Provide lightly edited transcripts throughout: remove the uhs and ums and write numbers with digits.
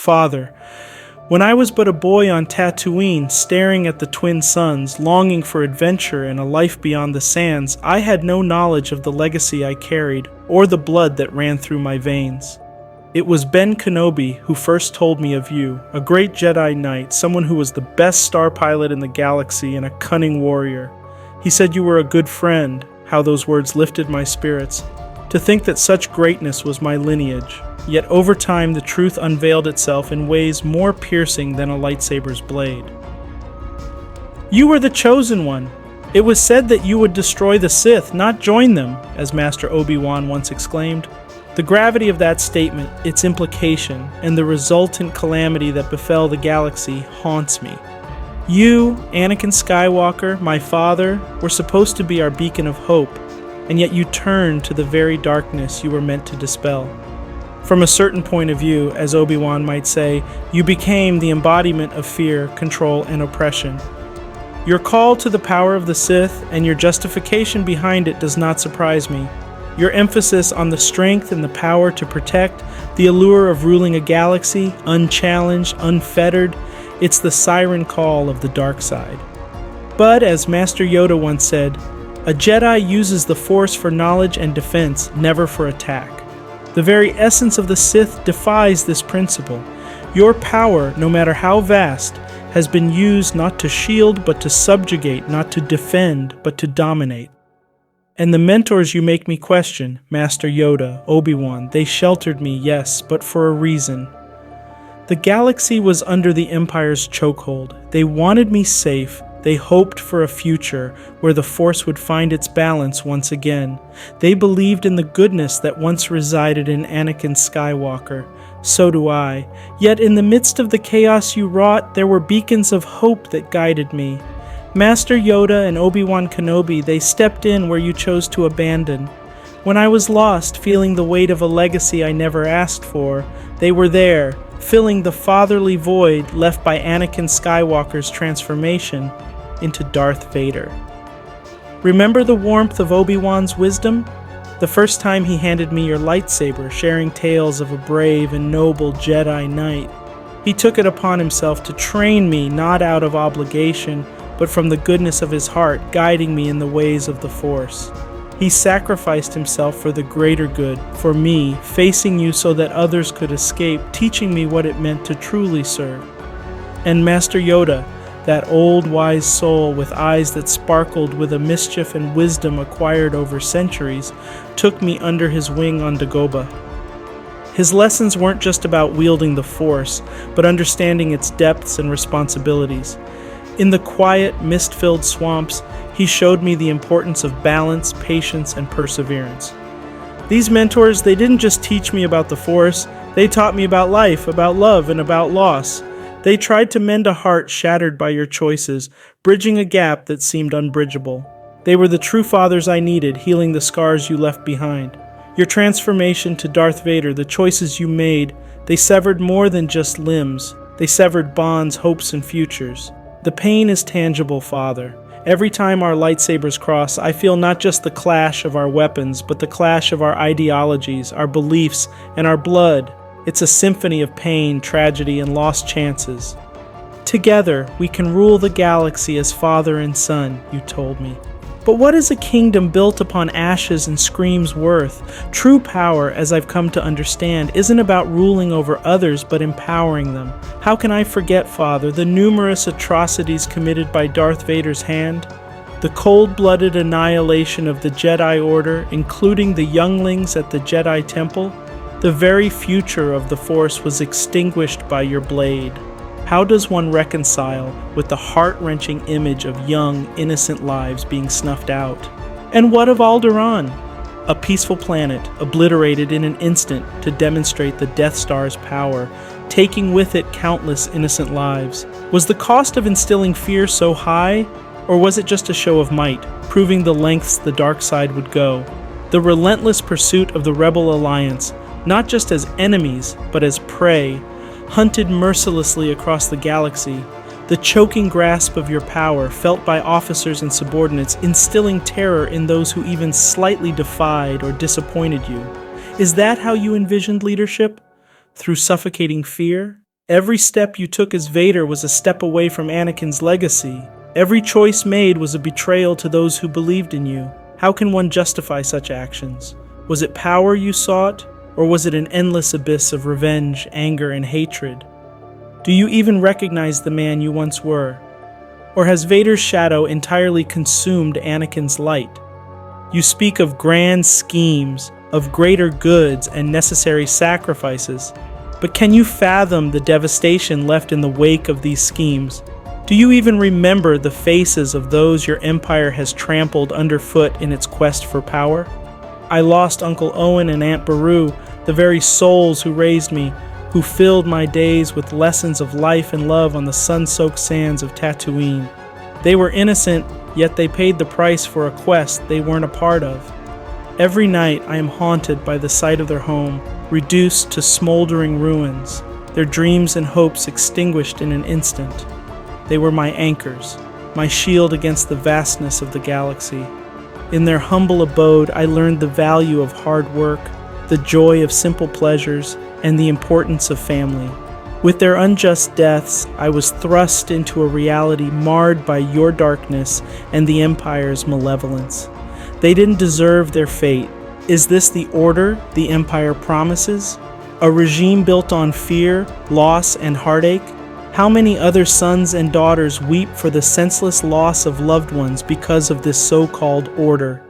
Father, when I was but a boy on Tatooine, staring at the twin suns, longing for adventure and a life beyond the sands, I had no knowledge of the legacy I carried, or the blood that ran through my veins. It was Ben Kenobi who first told me of you, a great Jedi Knight, someone who was the best star pilot in the galaxy and a cunning warrior. He said you were a good friend. How those words lifted my spirits. To think that such greatness was my lineage. Yet over time the truth unveiled itself in ways more piercing than a lightsaber's blade. You were the chosen one. It was said that you would destroy the Sith, not join them, as Master Obi-Wan once exclaimed. The gravity of that statement, its implication, and the resultant calamity that befell the galaxy haunts me. You, Anakin Skywalker, my father, were supposed to be our beacon of hope, and yet you turned to the very darkness you were meant to dispel. From a certain point of view, as Obi-Wan might say, you became the embodiment of fear, control, and oppression. Your call to the power of the Sith and your justification behind it does not surprise me. Your emphasis on the strength and the power to protect, the allure of ruling a galaxy, unchallenged, unfettered, it's the siren call of the dark side. But, as Master Yoda once said, a Jedi uses the Force for knowledge and defense, never for attack. The very essence of the Sith defies this principle. Your power, no matter how vast, has been used not to shield but to subjugate, not to defend but to dominate. And the mentors you make me question, Master Yoda, Obi-Wan, they sheltered me, yes, but for a reason. The galaxy was under the Empire's chokehold. They wanted me safe. They hoped for a future where the Force would find its balance once again. They believed in the goodness that once resided in Anakin Skywalker. So do I. Yet in the midst of the chaos you wrought, there were beacons of hope that guided me. Master Yoda and Obi-Wan Kenobi, they stepped in where you chose to abandon. When I was lost, feeling the weight of a legacy I never asked for, they were there, filling the fatherly void left by Anakin Skywalker's transformation into Darth Vader. Remember the warmth of Obi-Wan's wisdom? The first time he handed me your lightsaber, sharing tales of a brave and noble Jedi Knight. He took it upon himself to train me not out of obligation, but from the goodness of his heart, guiding me in the ways of the Force. He sacrificed himself for the greater good, for me, facing you so that others could escape, teaching me what it meant to truly serve. And Master Yoda, that old wise soul with eyes that sparkled with a mischief and wisdom acquired over centuries, took me under his wing on Dagobah. His lessons weren't just about wielding the Force, but understanding its depths and responsibilities. In the quiet, mist-filled swamps, he showed me the importance of balance, patience, and perseverance. These mentors, they didn't just teach me about the Force, they taught me about life, about love, and about loss. They tried to mend a heart shattered by your choices, bridging a gap that seemed unbridgeable. They were the true fathers I needed, healing the scars you left behind. Your transformation to Darth Vader, the choices you made, they severed more than just limbs. They severed bonds, hopes, and futures. The pain is tangible, Father. Every time our lightsabers cross, I feel not just the clash of our weapons, but the clash of our ideologies, our beliefs, and our blood. It's a symphony of pain, tragedy, and lost chances. Together, we can rule the galaxy as father and son, you told me. But what is a kingdom built upon ashes and screams worth? True power, as I've come to understand, isn't about ruling over others, but empowering them. How can I forget, Father, the numerous atrocities committed by Darth Vader's hand? The cold-blooded annihilation of the Jedi Order, including the younglings at the Jedi Temple? The very future of the Force was extinguished by your blade. How does one reconcile with the heart-wrenching image of young, innocent lives being snuffed out? And what of Alderaan? A peaceful planet, obliterated in an instant to demonstrate the Death Star's power, taking with it countless innocent lives. Was the cost of instilling fear so high, or was it just a show of might, proving the lengths the dark side would go? The relentless pursuit of the Rebel Alliance, not just as enemies, but as prey, hunted mercilessly across the galaxy, the choking grasp of your power felt by officers and subordinates, instilling terror in those who even slightly defied or disappointed you. Is that how you envisioned leadership? Through suffocating fear? Every step you took as Vader was a step away from Anakin's legacy. Every choice made was a betrayal to those who believed in you. How can one justify such actions? Was it power you sought, or was it an endless abyss of revenge, anger, and hatred? Do you even recognize the man you once were? Or has Vader's shadow entirely consumed Anakin's light? You speak of grand schemes, of greater goods and necessary sacrifices, but can you fathom the devastation left in the wake of these schemes? Do you even remember the faces of those your empire has trampled underfoot in its quest for power? I lost Uncle Owen and Aunt Beru, the very souls who raised me, who filled my days with lessons of life and love on the sun-soaked sands of Tatooine. They were innocent, yet they paid the price for a quest they weren't a part of. Every night I am haunted by the sight of their home, reduced to smoldering ruins, their dreams and hopes extinguished in an instant. They were my anchors, my shield against the vastness of the galaxy. In their humble abode, I learned the value of hard work, the joy of simple pleasures, and the importance of family. With their unjust deaths, I was thrust into a reality marred by your darkness and the Empire's malevolence. They didn't deserve their fate. Is this the order the Empire promises? A regime built on fear, loss, and heartache? How many other sons and daughters weep for the senseless loss of loved ones because of this so-called order?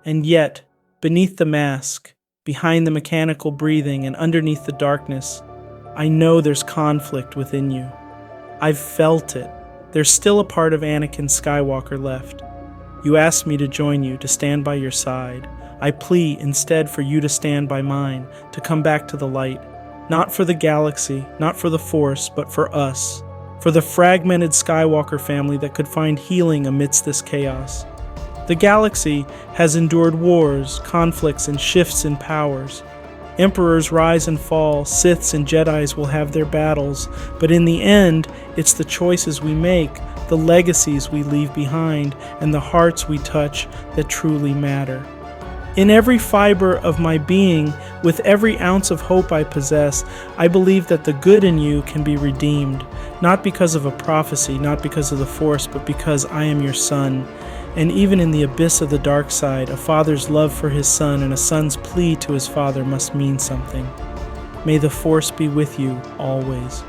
And yet, beneath the mask, behind the mechanical breathing, and underneath the darkness, I know there's conflict within you. I've felt it. There's still a part of Anakin Skywalker left. You asked me to join you, to stand by your side. I plea instead for you to stand by mine, to come back to the light. Not for the galaxy, not for the Force, but for us. For the fragmented Skywalker family that could find healing amidst this chaos. The galaxy has endured wars, conflicts, and shifts in powers. Emperors rise and fall, Siths and Jedis will have their battles, but in the end, it's the choices we make, the legacies we leave behind, and the hearts we touch that truly matter. In every fiber of my being, with every ounce of hope I possess, I believe that the good in you can be redeemed, not because of a prophecy, not because of the Force, but because I am your son. And even in the abyss of the dark side, a father's love for his son and a son's plea to his father must mean something. May the Force be with you always.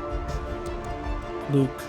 Luke.